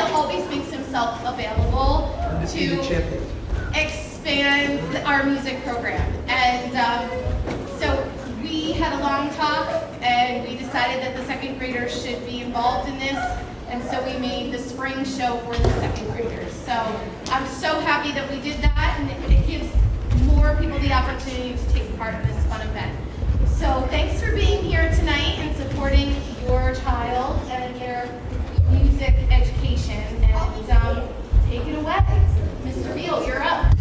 Bill always makes himself available to expand our music program. And so we had a long talk, and we decided that the second graders should be involved in this. And so we made the spring show for the second graders. So I'm so happy that we did that, and it gives more people the opportunity to take part in this fun event. So thanks for being here tonight and supporting your child and their music education. And take it away. Mr. Beal, you're up.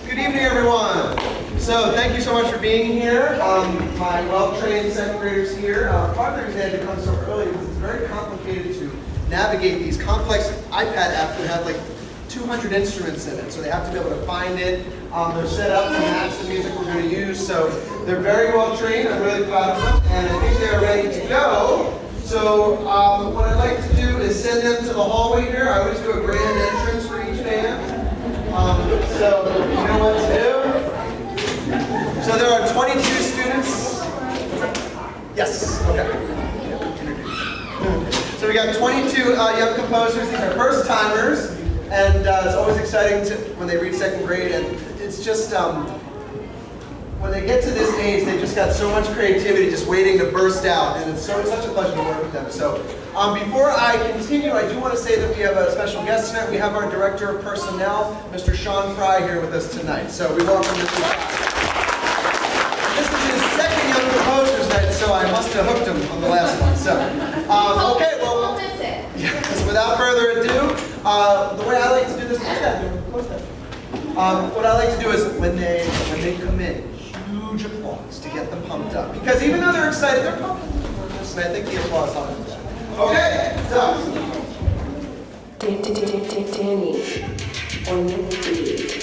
Good evening, everyone. So thank you so much for being here. My well-trained second graders here. Part of the reason I had to come so early because it's very complicated to navigate these complex iPad apps that have like 200 instruments in it. So they have to be able to find it. They're set up to match the music we're going to use. So they're very well-trained. I'm really proud of them. And I think they're ready to go. So what I'd like to do is send them to the hallway here. I always do a grand entrance for each band. So you know what to do. So there are 22 students. Yes, okay. So we got 22 young composers. These are first timers, and it's always exciting when they reach second grade. And it's just when they get to this age, they just got so much creativity just waiting to burst out, and it's such a pleasure to work with them. So before I continue, I do want to say that we have a special guest tonight. We have our Director of Personnel, Mr. Sean Fry, here with us tonight. So we welcome Mr. Fry. This is his second Young Composers Night, so I must have hooked him on the last one. So, okay, well, yes, without further ado, the way I like to do this, what I like to do is when they come in, huge applause to get them pumped up. Because even though they're excited, they're pumped up for this, and I think the applause helps. Okay, so. Danny on the beat.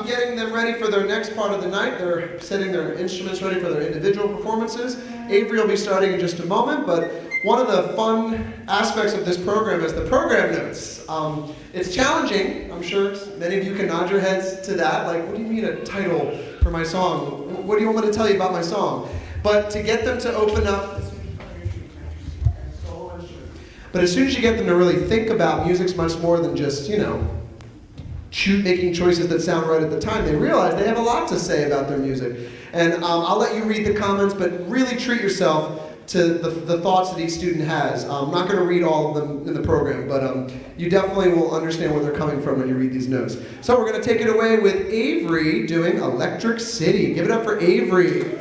I'm getting them ready for their next part of the night. They're setting their instruments ready for their individual performances. Avery will be starting in just a moment, but one of the fun aspects of this program is the program notes. It's challenging. I'm sure many of you can nod your heads to that. Like, what do you mean a title for my song? What do you want me to tell you about my song? But to get them to open up, but as soon as you get them to really think about music's much more than just, making choices that sound right at the time, they realize they have a lot to say about their music. And I'll let you read the comments, but really treat yourself to the thoughts that each student has. I'm not going to read all of them in the program, but you definitely will understand where they're coming from when you read these notes. So we're going to take it away with Avery doing Electric City. Give it up for Avery.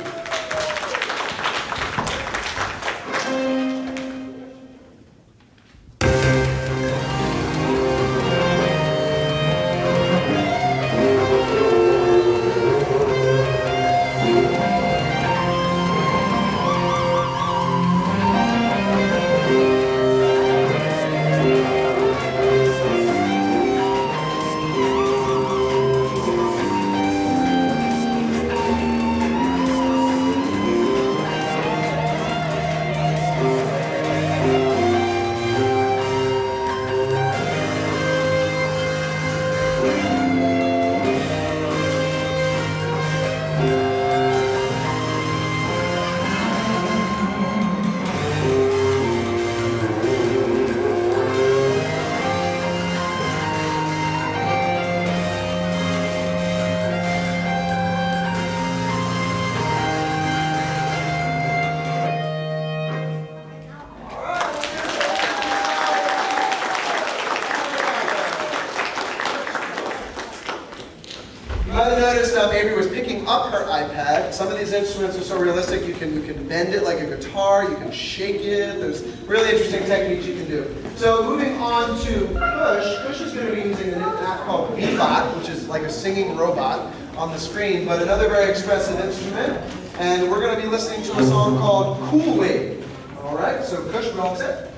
Avery was picking up her iPad. Some of these instruments are so realistic, you can bend it like a guitar, you can shake it. There's really interesting techniques you can do. So moving on to Kush. Kush is going to be using an app called Bebot, which is like a singing robot on the screen, but another very expressive instrument. And we're going to be listening to a song called Cool Wave. All right, so Kush, we're all set?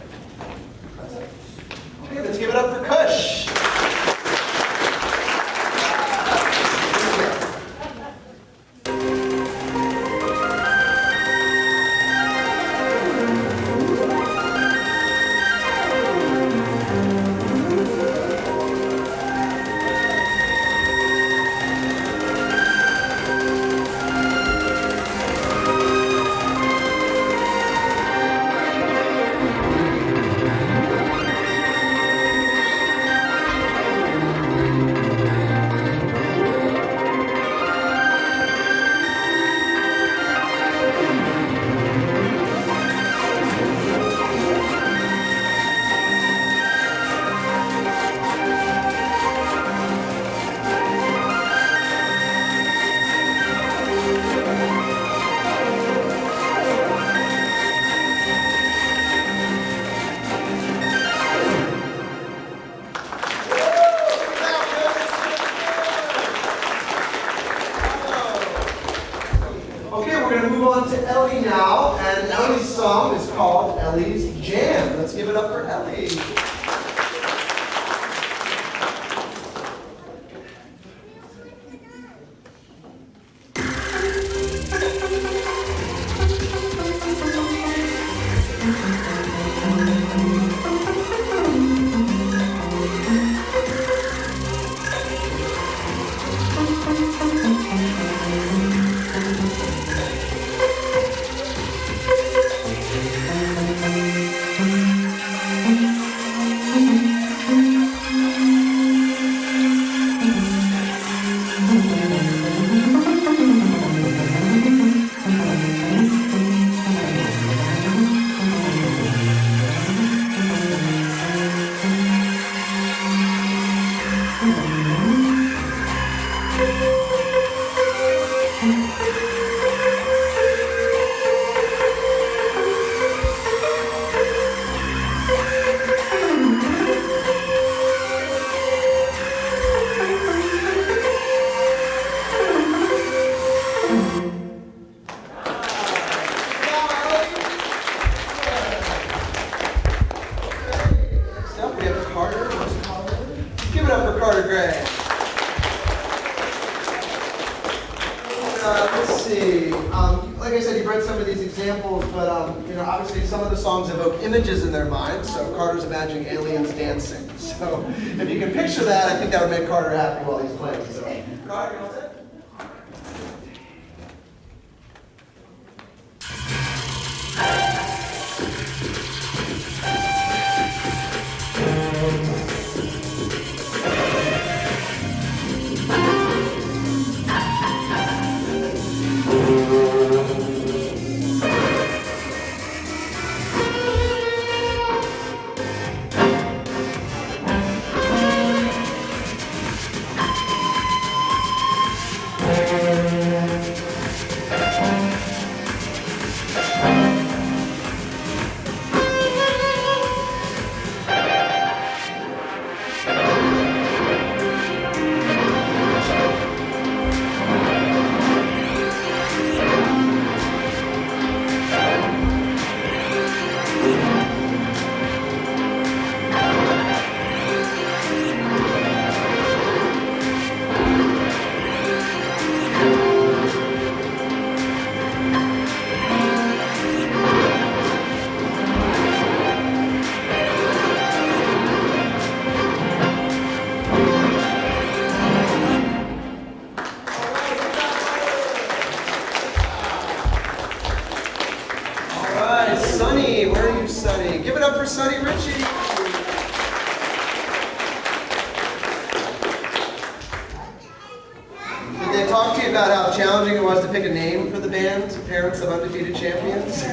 Okay, let's give it up for Kush. Now, and Ellie's song is called Ellie's Jam. Let's give it up for Ellie. let's see. Like I said, you've read some of these examples, but obviously some of the songs evoke images in their minds. So Carter's imagining aliens dancing. So if you can picture that, I think that would make Carter happy while he's playing. So, Carter, you all set? Sonny Ritchie. Did they talk to you about how challenging it was to pick a name for the band, Parents of Undefeated Champions?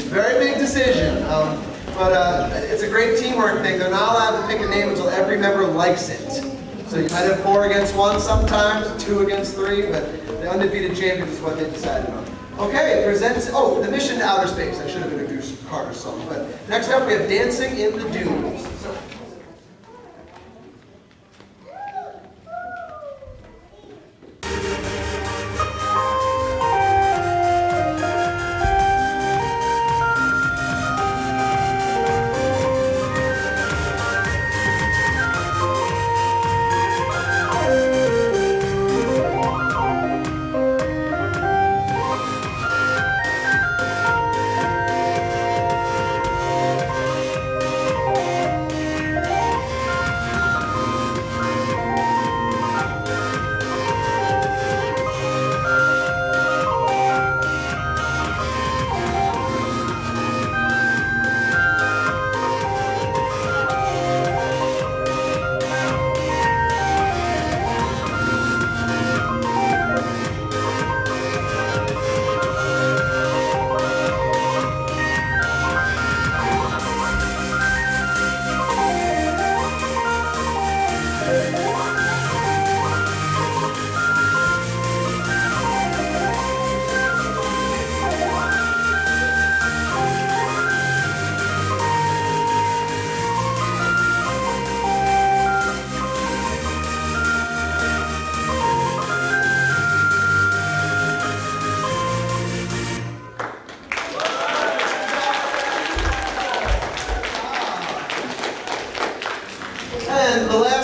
Very big decision, but it's a great teamwork thing. They're not allowed to pick a name until every member likes it. So you might have 4 against 1 sometimes, 2 against 3, but the Undefeated Champions is what they decided on. Okay, presents, the Mission to Outer Space. I should have introduced Carter's song, but next up we have Dancing in the Dunes.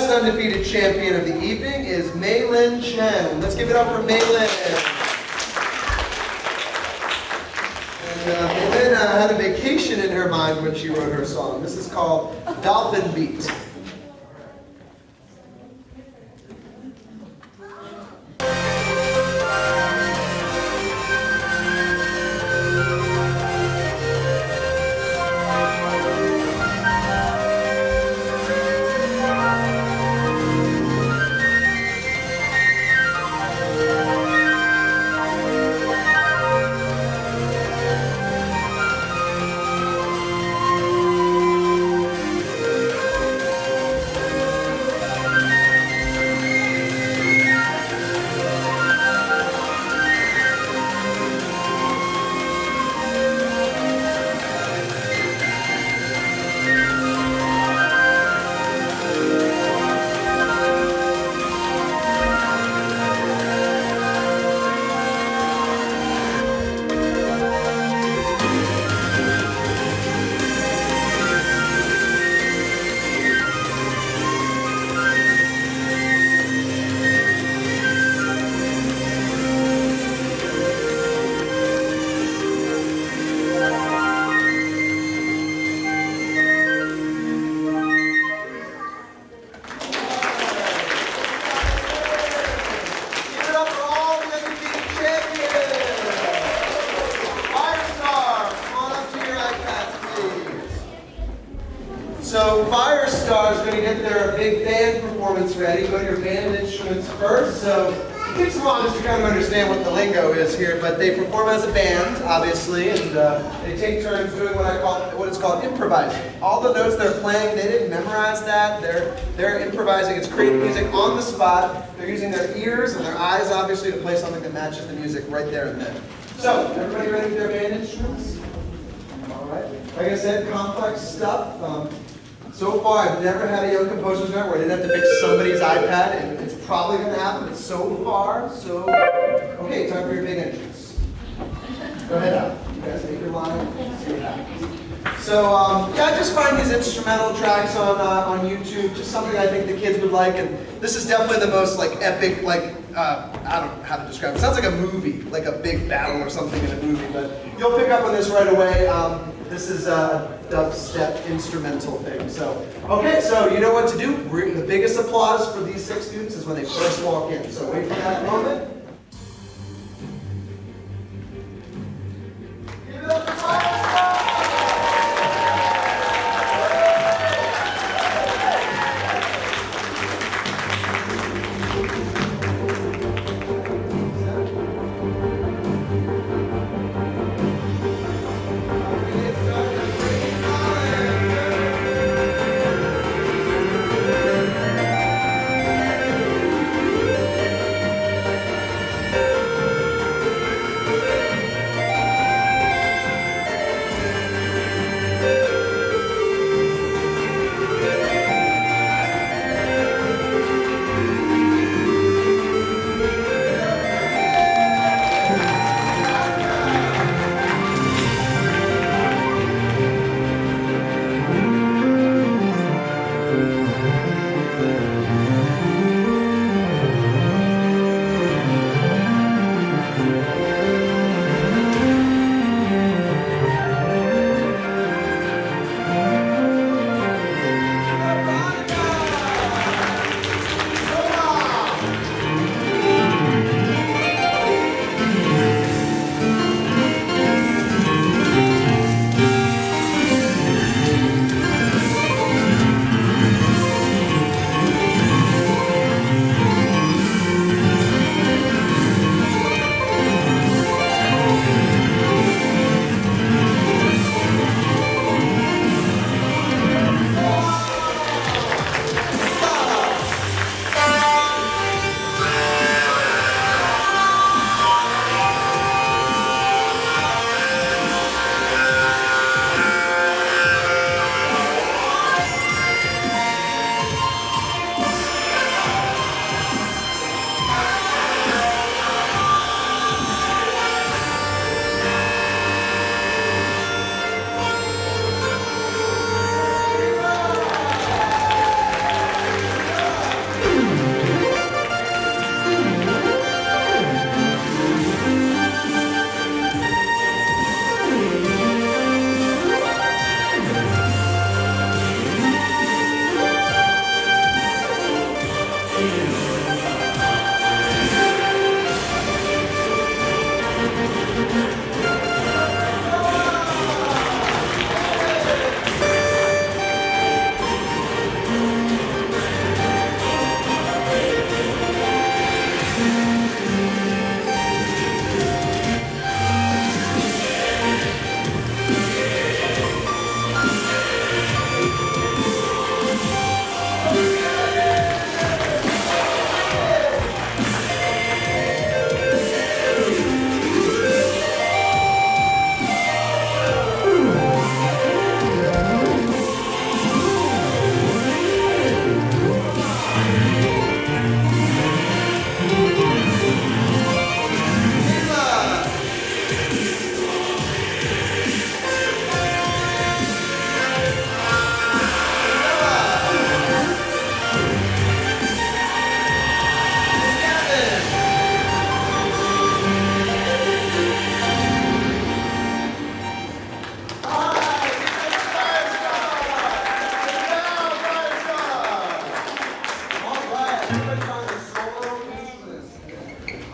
Undefeated champion of the evening is Mei Lin Chen. Let's give it up for Mei Lin. And Mei Lin had a vacation in her mind when she wrote her song. This is called Dolphin Beat. get their big band performance ready, go to your band instruments first. So it takes a while just to kind of understand what the lingo is here, but they perform as a band, obviously, and they take turns doing what is called improvising. All the notes they're playing, they didn't memorize that. They're improvising. It's creating music on the spot. They're using their ears and their eyes, obviously, to play something that matches the music right there and then. So, everybody ready with their band instruments? All right. Like I said, complex stuff. So far, I've never had a young composer's night where I didn't have to fix somebody's iPad, and it's probably going to happen. But so far, okay, time for your big entrance. Go ahead out. You guys take your line. See what happens. So, yeah, I just find these instrumental tracks on YouTube, just something I think the kids would like, and this is definitely the most epic, I don't know how to describe it. It sounds like a movie, like a big battle or something in a movie, but you'll pick up on this right away. This is a dubstep instrumental thing. So, okay, so you know what to do. The biggest applause for these 6 students is when they first walk in. So wait for that moment. Give it up for Tyler.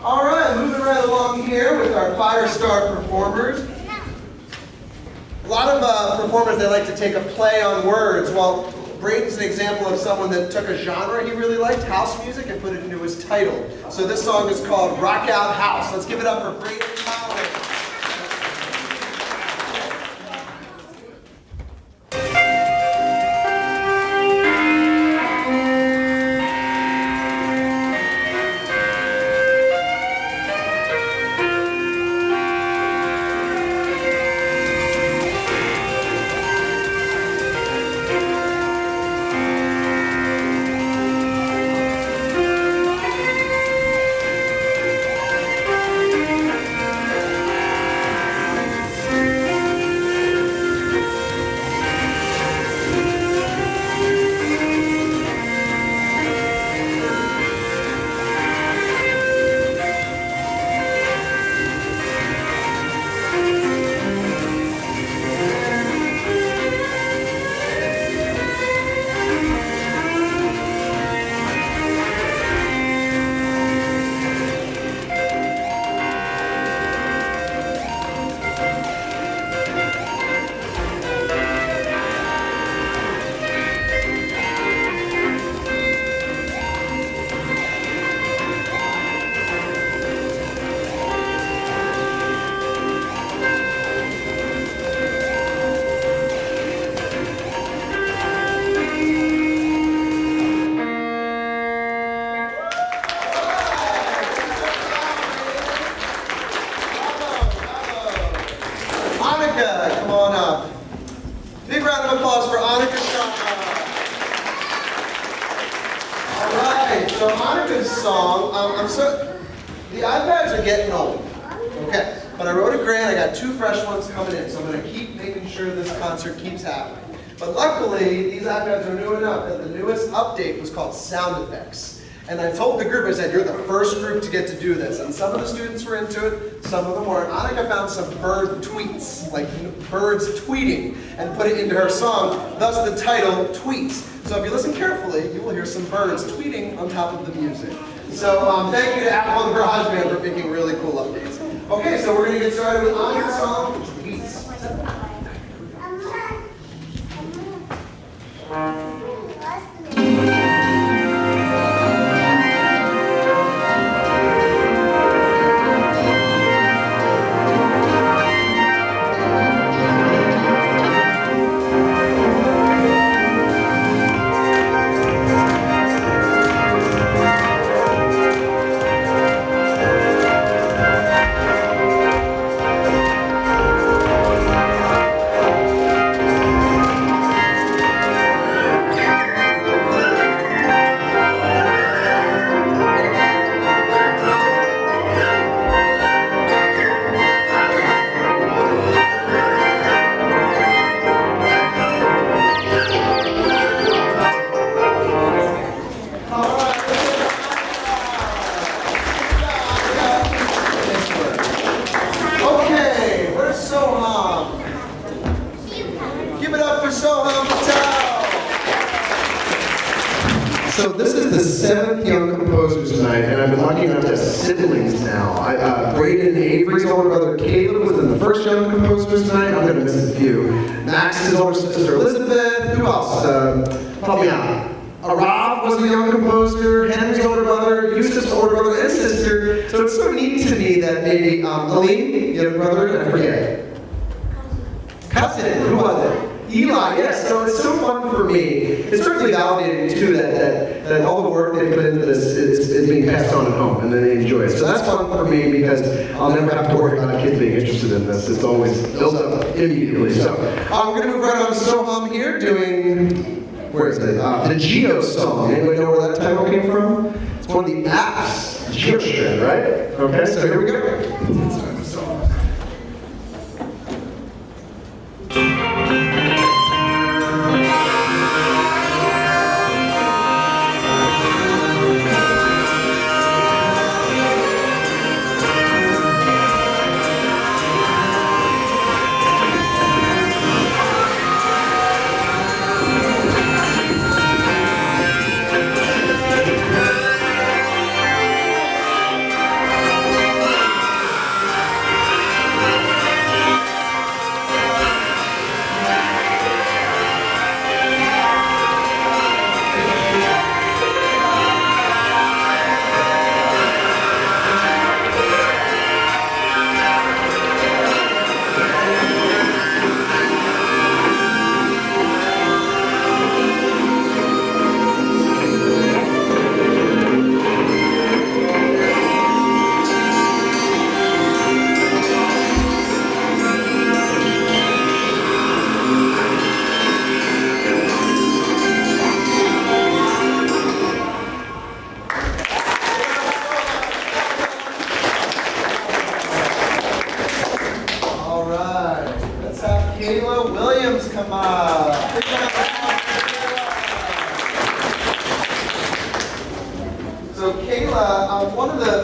All right, moving right along here with our five-star performers. A lot of performers, they like to take a play on words. Well, Braden's an example of someone that took a genre he really liked, house music, and put it into his title. So this song is called Rock Out House. Let's give it up for Braden Conway. Come on up. Big round of applause for Annika Sharma. All right, so Annika's song, the iPads are getting old, okay, but I wrote a grant, I got 2 fresh ones coming in, so I'm going to keep making sure this concert keeps happening. But luckily, these iPads are new enough that the newest update was called Sound Effects. And I told the group, I said, you're the first group to get to do this. And some of the students were into it, some of them weren't. Annika found some bird tweets, like birds tweeting, and put it into her song, thus the title, Tweets. So if you listen carefully, you will hear some birds tweeting on top of the music. So thank you to Apple and Garage Band for making really cool updates. Okay, so we're going to get started with Annika's song, Tweets. So this is the 7th Young Composers Night, and I've been lucky enough to have siblings now. Braden Avery's older brother Caleb was in the first Young Composers Night. I'm going to miss a few. Max's older sister Elizabeth. Who else? Help me out. Arav was a young composer. Henry's older brother. Eustace's older brother and sister. So it's so neat to me that maybe Aline, you have a brother? I forget. Cousin. Who was it? Eli, yes, so it's so fun for me. It's certainly validating too that all the work they put into this is being passed on at home and then they enjoy it. So that's fun for me because I'll never have to worry about kids being interested in this. It's always built up immediately. So we're going to move right on to Soham here doing, where is it? The Geo song. Anybody know where that title came from? It's one of the apps, GeoStrand, right? Okay, so here we go.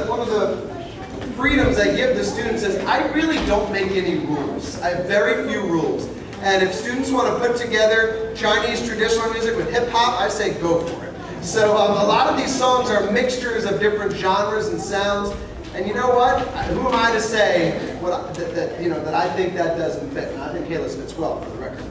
one of the freedoms I give the students is I really don't make any rules. I have very few rules. And if students want to put together Chinese traditional music with hip hop, I say go for it. So a lot of these songs are mixtures of different genres and sounds. And you know what? Who am I to say that I think that doesn't fit? And I think Kayla's fits well, for the record.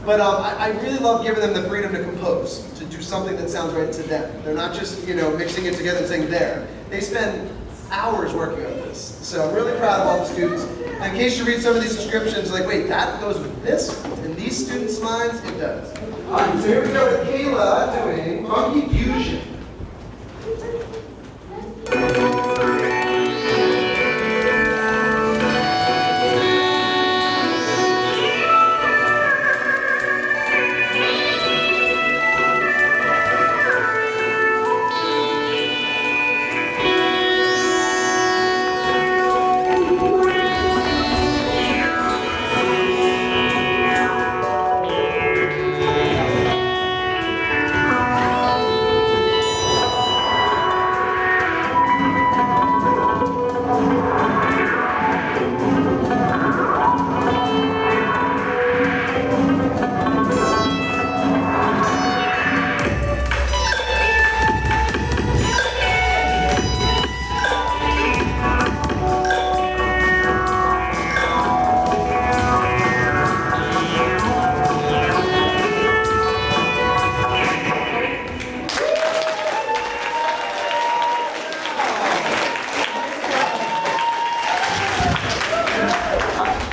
But I really love giving them the freedom to compose, to do something that sounds right to them. They're not just mixing it together and saying there. They spend hours working on this. So I'm really proud of all the students. And in case you read some of these descriptions, like, wait, that goes with this? In these students' minds, it does. All right, so here we go with Kayla doing Funky Fusion.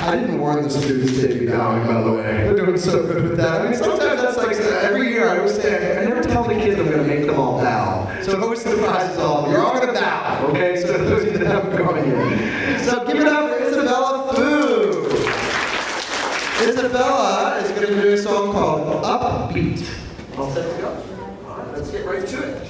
I didn't warn the students to be bowing, by the way. They're doing so good with that. I mean, sometimes that's like, every year I always say, I never tell the kids I'm going to make them all bow. So it always surprises all of them. You're all going to bow, okay? So those of you that haven't gone yet. So give it up for Isabella Fu. Isabella is going to do a song called Upbeat. All set to go? All right, let's get right to it.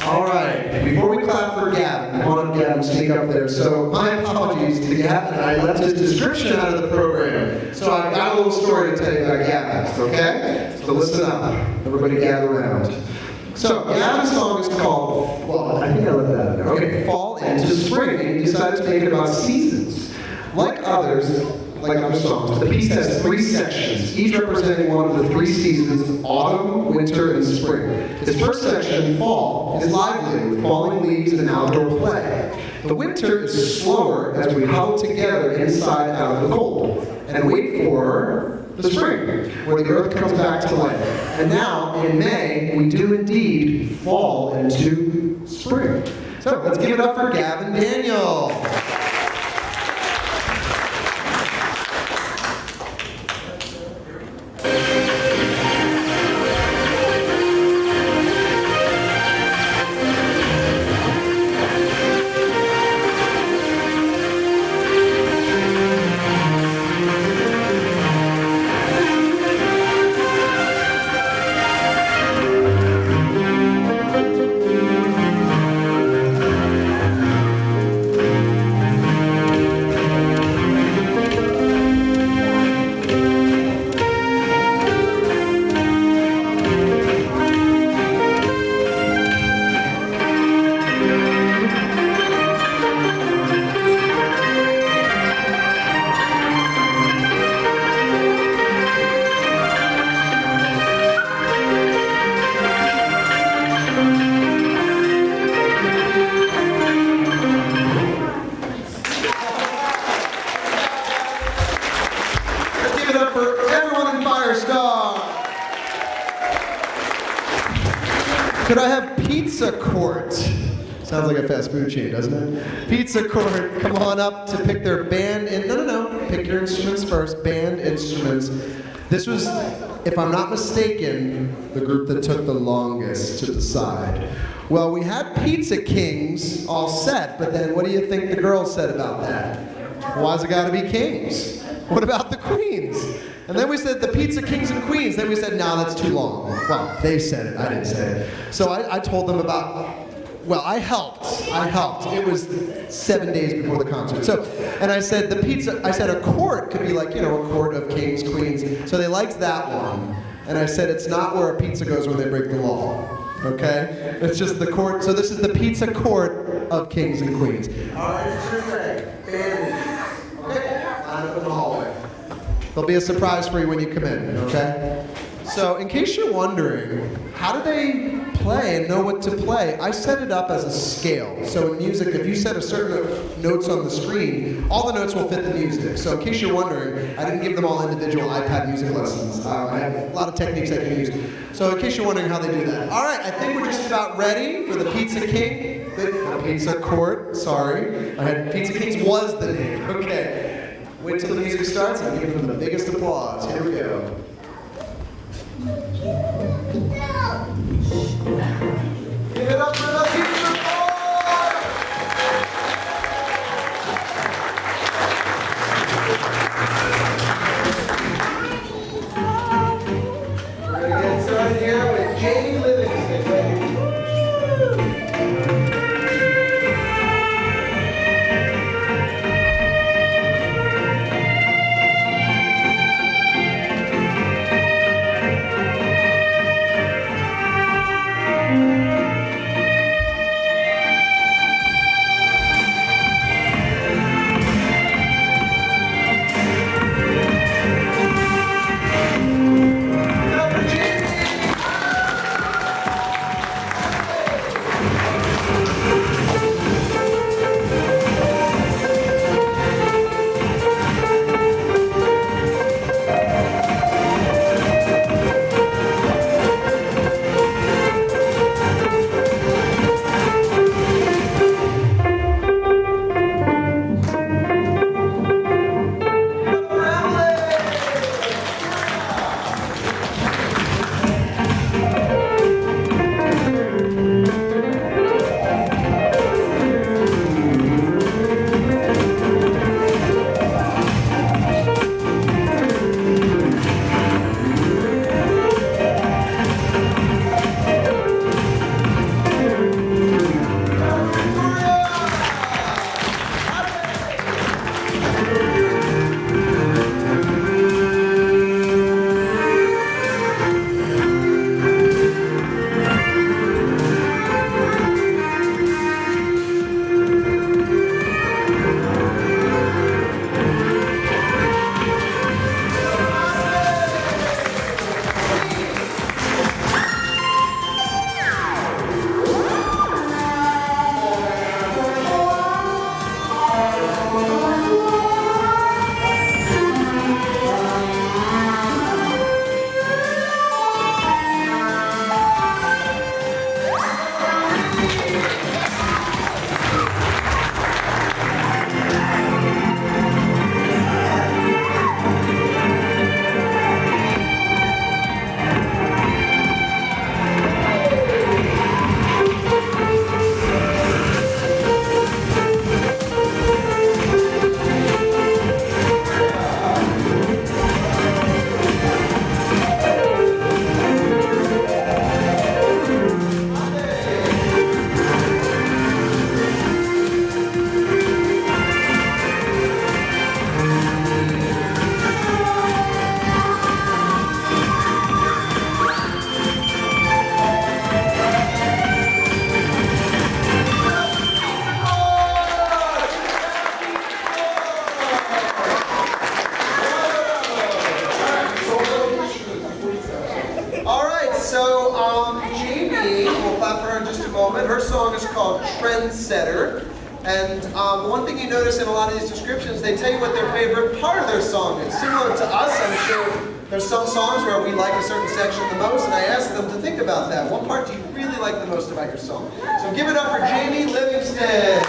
All right, before we clap for Gavin, I want Gavin to sneak up there. So my apologies to Gavin. I left his description out of the program. So I've got a little story to tell you about Gavin, okay? So listen up. Everybody gather around. So Gavin's song is called, well, I think I left that in there. Okay, Fall into Spring. And he decided to make it about seasons. Like other songs, the piece has 3 sections, each representing one of the 3 seasons, autumn, winter, and spring. His first section, Fall, is lively with falling leaves and outdoor play. The winter is slower as we huddle together inside out of the cold and wait for the spring, where the earth comes back to life. And now, in May, we do indeed fall into spring. So let's give it up for Gavin Daniel. up for everyone in Firestar. Could I have Pizza Court? Sounds like a fast food chain, doesn't it? Pizza Court, come on up to pick their band. No. Pick your instruments first. Band instruments. This was, if I'm not mistaken, the group that took the longest to decide. Well, we had Pizza Kings all set, but then what do you think the girls said about that? Why's it gotta be kings? What about the queens? And then we said the Pizza Kings and Queens. Then we said, no, that's too long. Well, they said it, I didn't say it. So I told them about, well, I helped. It was 7 days before the concert. So, and I said a court could be like, a court of kings, queens. So they liked that one. And I said, it's not where a pizza goes when they break the law. Okay? It's just the court. So this is the Pizza Court of kings and queens. All right, it's your thing. Okay? Line up in the hallway. There'll be a surprise for you when you come in, okay? So, in case you're wondering, how do they play and know what to play? I set it up as a scale. So in music, if you set a certain notes on the screen, all the notes will fit the music. So in case you're wondering, I didn't give them all individual iPad music lessons. I have a lot of techniques I can use. So in case you're wondering how they do that. All right, I think we're just about ready for the Pizza King. The Pizza Court, sorry. I had Pizza Kings was the name. Okay. Wait till the music starts and give them the biggest applause. Here we go. Give it up for the Pizza Court! We're going to get started here with Jamie Livingston. Jamie, we'll clap for her in just a moment. Her song is called Trendsetter. And one thing you notice in a lot of these descriptions, they tell you what their favorite part of their song is. Similar to us, I'm sure there's some songs where we like a certain section the most, and I asked them to think about that. What part do you really like the most about your song? So give it up for Jamie Livingston.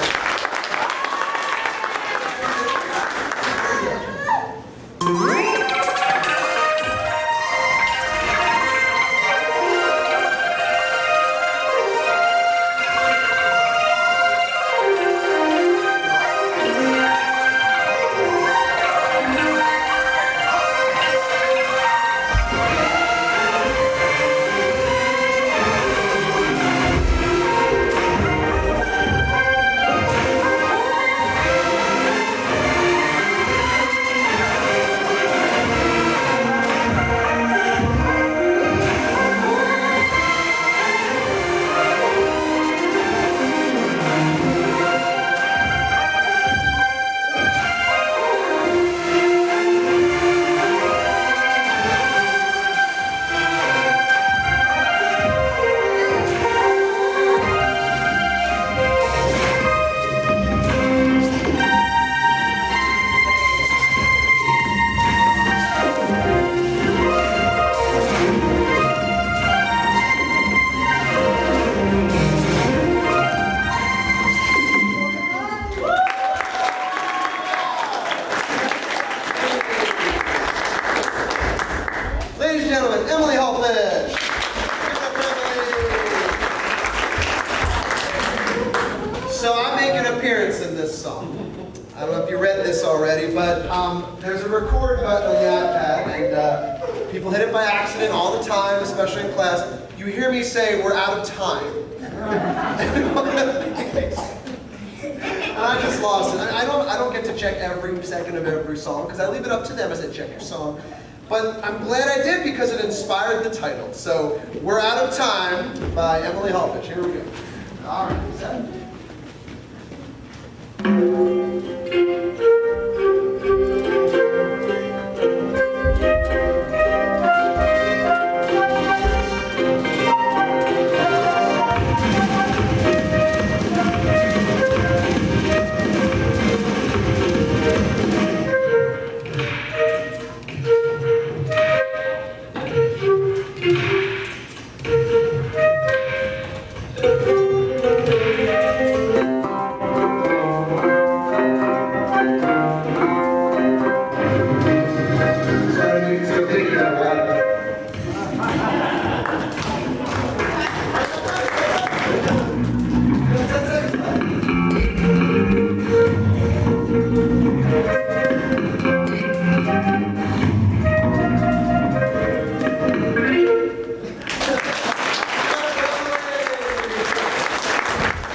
So I make an appearance in this song. I don't know if you read this already, but there's a record button on the iPad, and people hit it by accident all the time, especially in class. You hear me say, "We're out of time." And I just lost it. I don't get to check every second of every song, because I leave it up to them as I check your song. But I'm glad I did, because it inspired the title. So, "We're Out of Time" by Emily Halpich. Here we go. All right, set.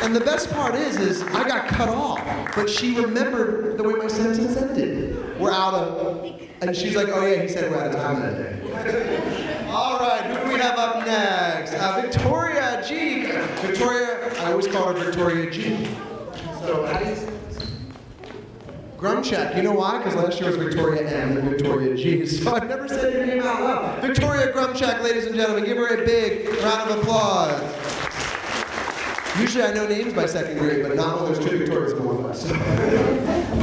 And the best part is I got cut off, but she remembered the way my sentence ended. We're out of, and she's like, "Oh yeah, he said we're out of time that day." All right, who do we have up next? Victoria G. Victoria, I always call her Victoria G. So how do you say this? Grumcheck. You know why? Because last year was Victoria M and Victoria G. So I've never said your name out loud. Victoria Grumcheck, ladies and gentlemen, give her a big round of applause. Usually I know names by second grade, but not when there's two Victorias in one class.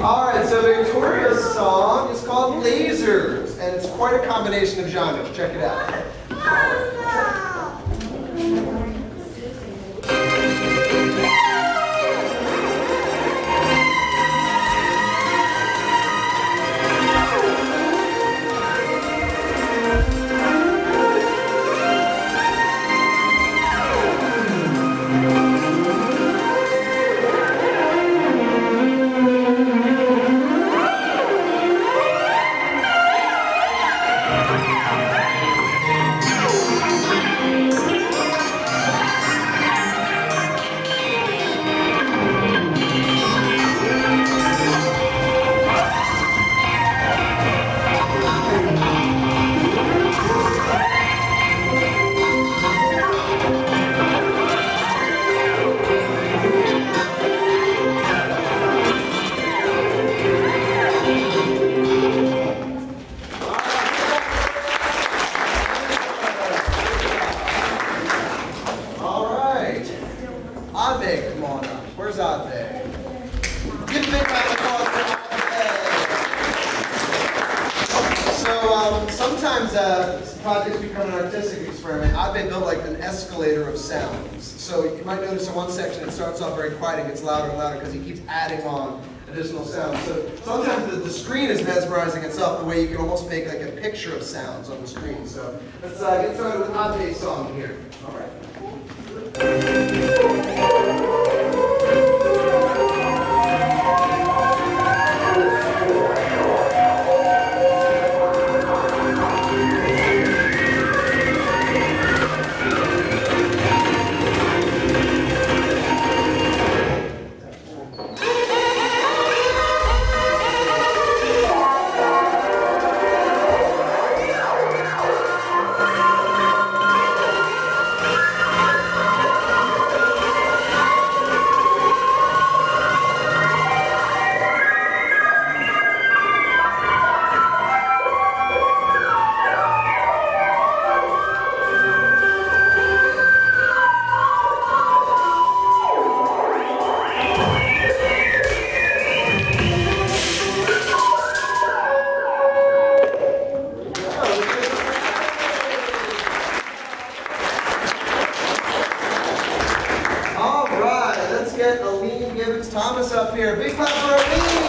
All right, so Victoria's song is called Lasers, and it's quite a combination of genres. Check it out. project's become an artistic experiment, I've been built like an escalator of sounds. So you might notice in one section it starts off very quiet and gets louder and louder because he keeps adding on additional sounds. So sometimes the screen is mesmerizing itself the way you can almost make like a picture of sounds on the screen. So let's get started with Ate's song here. All right. Thomas up here. Big clap for Aline.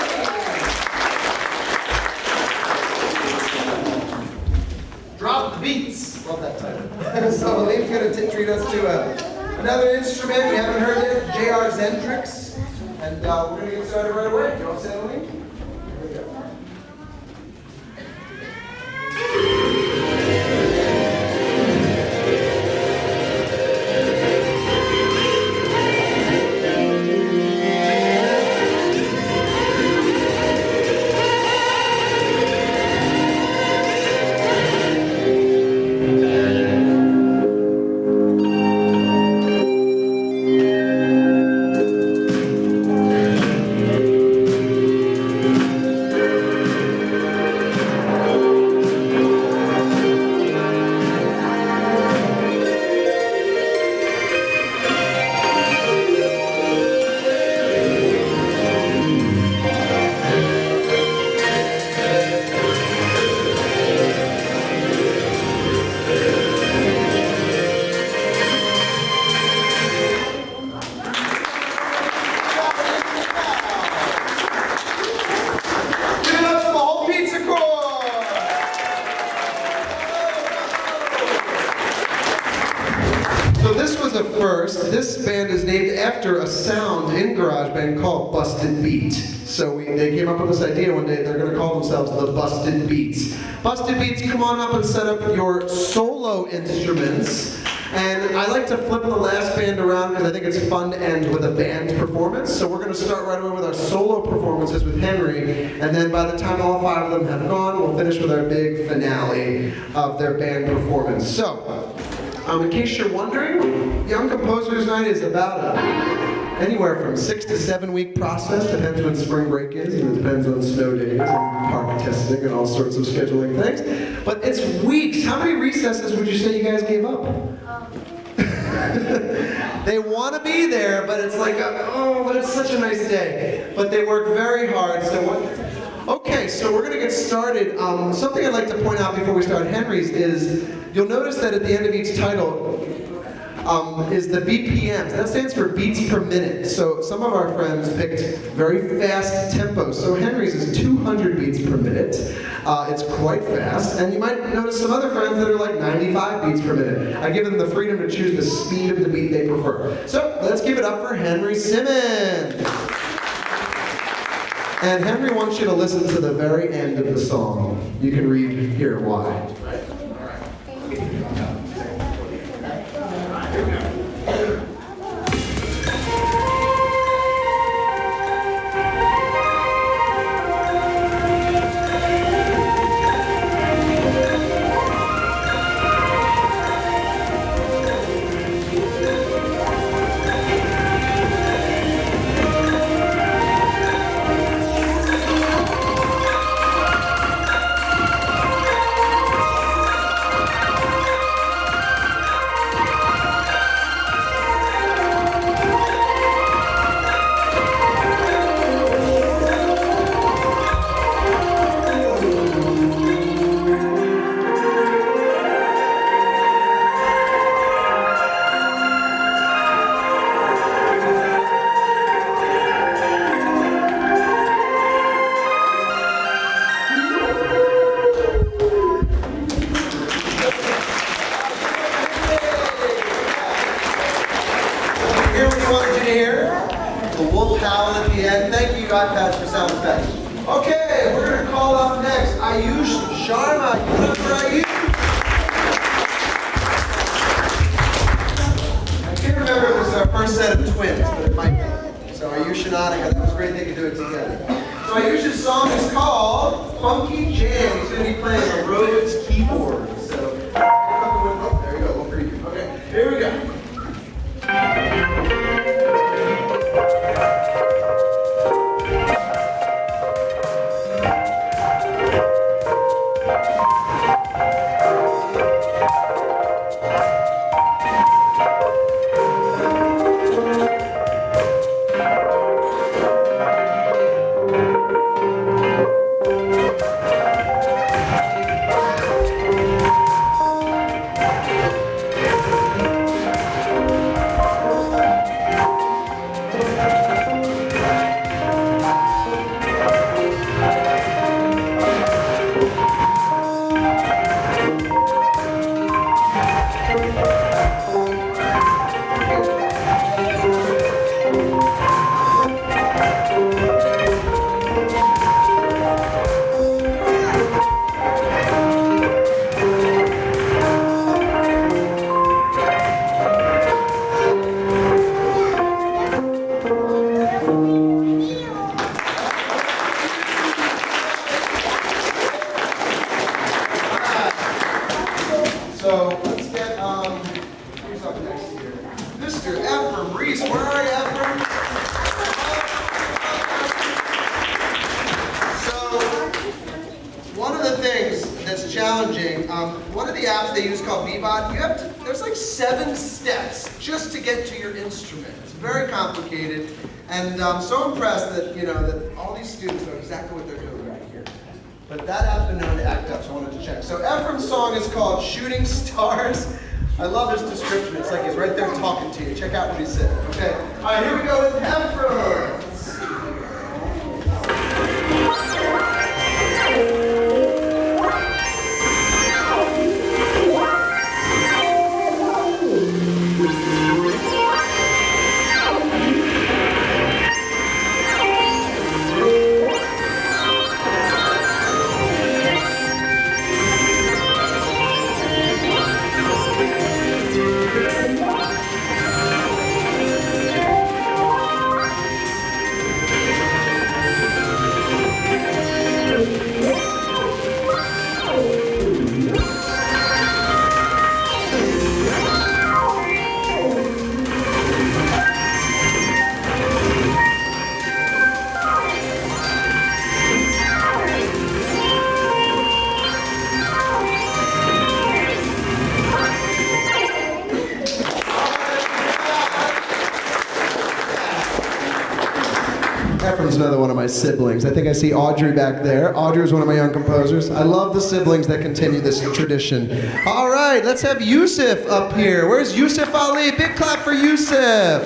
Drop the beats. Love that title. So Aline's going to treat us to another instrument we haven't heard yet, J.R. Zendrix. And we're going to get started right away. You want to say, Aline? Here we go. This band is named after a sound in GarageBand called Busted Beat. So they came up with this idea one day, they're going to call themselves the Busted Beats. Busted Beats, come on up and set up your solo instruments. And I like to flip the last band around because I think it's fun to end with a band performance. So we're going to start right away with our solo performances with Henry. And then by the time all 5 of them have gone, we'll finish with our big finale of their band performance. So, in case you're wondering, Young Composers Night is about anywhere from 6 to 7 week process. Depends when spring break is, and it depends on snow days and park testing and all sorts of scheduling things. But it's weeks. How many recesses would you say you guys gave up? They want to be there, but it's like, but it's such a nice day. But they work very hard. Okay, so we're going to get started. Something I'd like to point out before we start Henry's is, you'll notice that at the end of each title is the BPMs. That stands for beats per minute. So some of our friends picked very fast tempos. So Henry's is 200 beats per minute. It's quite fast. And you might notice some other friends that are like 95 beats per minute. I give them the freedom to choose the speed of the beat they prefer. So let's give it up for Henry Simmons. And Henry wants you to listen to the very end of the song. You can read here why. you iPads for sound effects. Okay, we're going to call up next Ayush Sharma. You remember Ayush? I can't remember if this is our first set of twins, but it might be. So Ayush and Annika, that was great they could do it together. So Ayush's song is called Funky Jam. He's going to be playing a Rhodes keyboard. So, oh, there you go, a little preview. Okay, here we go. So let's get, who's up next here? Mr. Ephraim Reese. Where are you, Ephraim? So, one of the things that's challenging, one of the apps they use called Bebot, there's like 7 steps just to get to your instrument. It's very complicated, and I'm so impressed that, that all these students know exactly what they're doing right here. But that app's been known to act up, so I wanted to check. So Ephraim's song is called Shooting Stars. I love his description. It's like he's right there talking to you. Check out what he said. Okay. All right, here we go with Ephraim. Ephraim's another one of my siblings. I think I see Audrey back there. Audrey is one of my young composers. I love the siblings that continue this tradition. All right, let's have Yusuf up here. Where's Yusuf Ali? Big clap for Yusuf.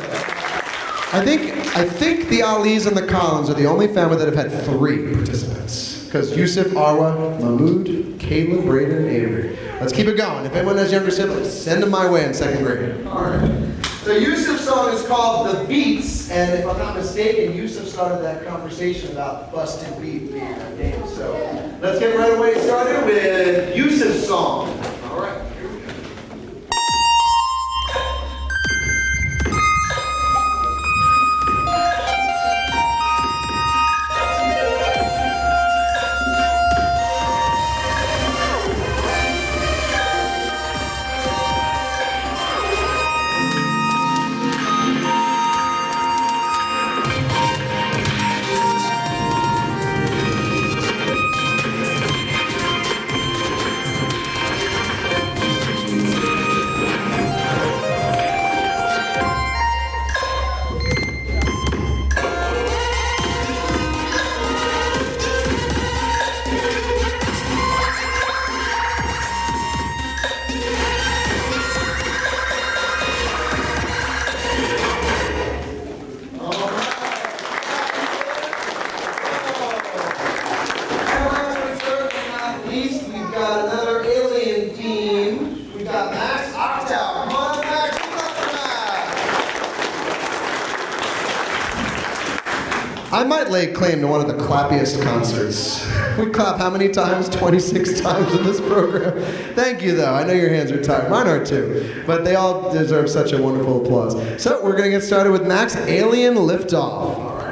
I think the Alis and the Collins are the only family that have had 3 participants. Because Yusuf, Arwa, Mahmood, Caleb, Braden, and Avery. Let's keep it going. If anyone has younger siblings, send them my way in 2nd grade. All right. So Yusuf's song is called The Beats, and if I'm not mistaken, Yusuf started that conversation about busted beat being a name. So let's get right away started with Yusuf's song. All right. I might lay claim to one of the clappiest concerts. We clap how many times? 26 times in this program. Thank you, though. I know your hands are tired. Mine are too. But they all deserve such a wonderful applause. So we're going to get started with Max Alien Liftoff. All right.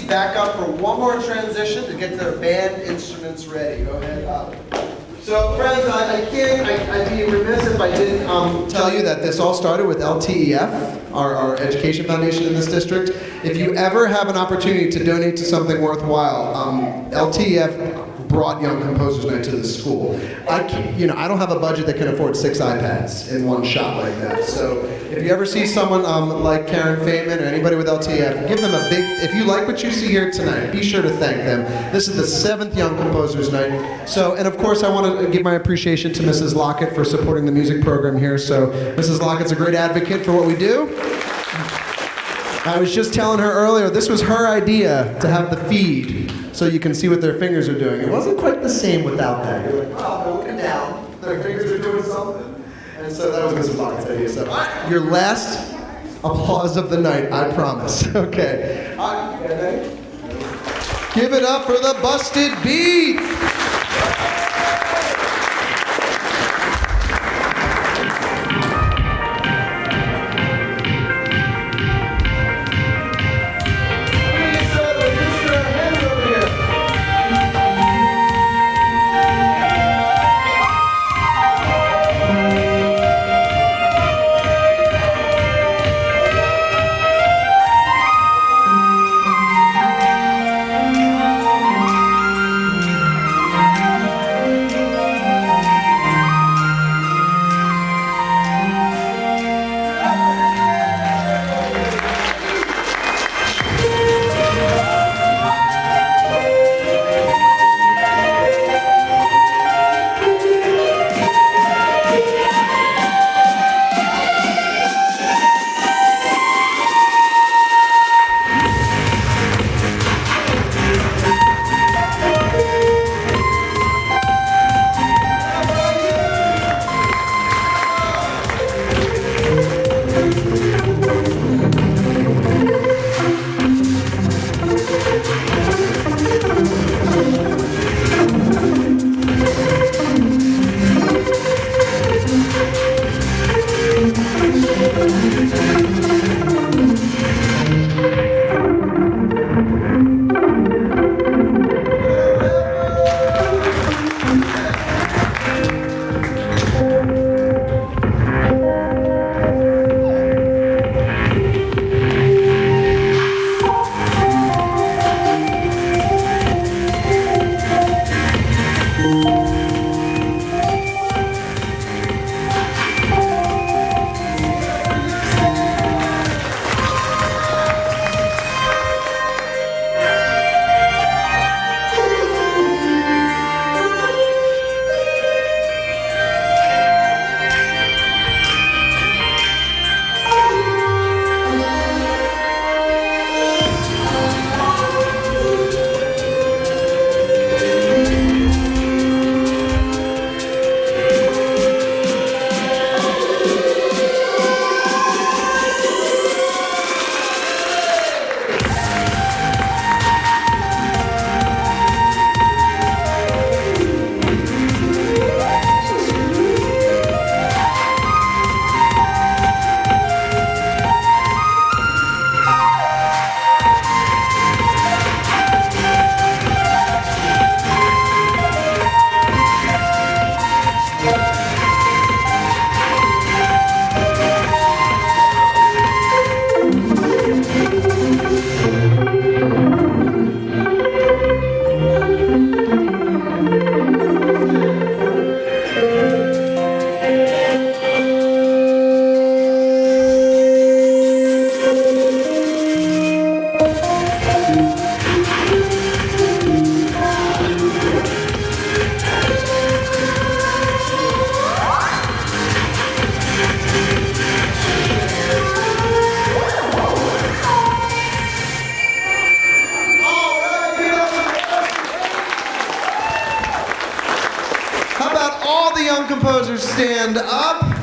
Back up for one more transition to get their band instruments ready. Go ahead. So, friends, I'd be remiss if I didn't tell you that this all started with LTEF, our education foundation in this district. If you ever have an opportunity to donate to something worthwhile, LTEF brought Young Composers Night to the school. I don't have a budget that can afford 6 iPads in one shot like that. So if you ever see someone like Karen Feynman or anybody with LTF, give them a big, if you like what you see here tonight, be sure to thank them. This is the 7th Young Composers Night. So, and of course I want to give my appreciation to Mrs. Lockett for supporting the music program here. So Mrs. Lockett's a great advocate for what we do. I was just telling her earlier, this was her idea to have the feed so you can see what their fingers are doing. It wasn't quite the same without that. You're like, wow, they're looking down, their fingers are doing something. And so that was Mrs. Lockett's idea. So your last applause of the night, I promise. Okay. Give it up for the Busted Beat!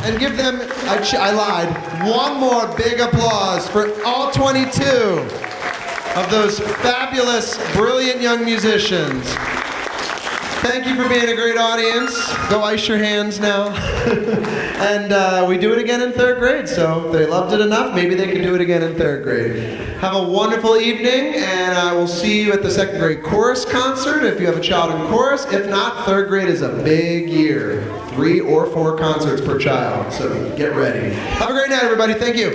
And give them, I lied, one more big applause for all 22 of those fabulous, brilliant young musicians. Thank you for being a great audience. Go ice your hands now. And we do it again in 3rd grade, so if they loved it enough, maybe they can do it again in 3rd grade. Have a wonderful evening, and I will see you at the 2nd grade chorus concert if you have a child in chorus. If not, 3rd grade is a big year. 3 or 4 concerts per child, so get ready. Have a great night, everybody. Thank you.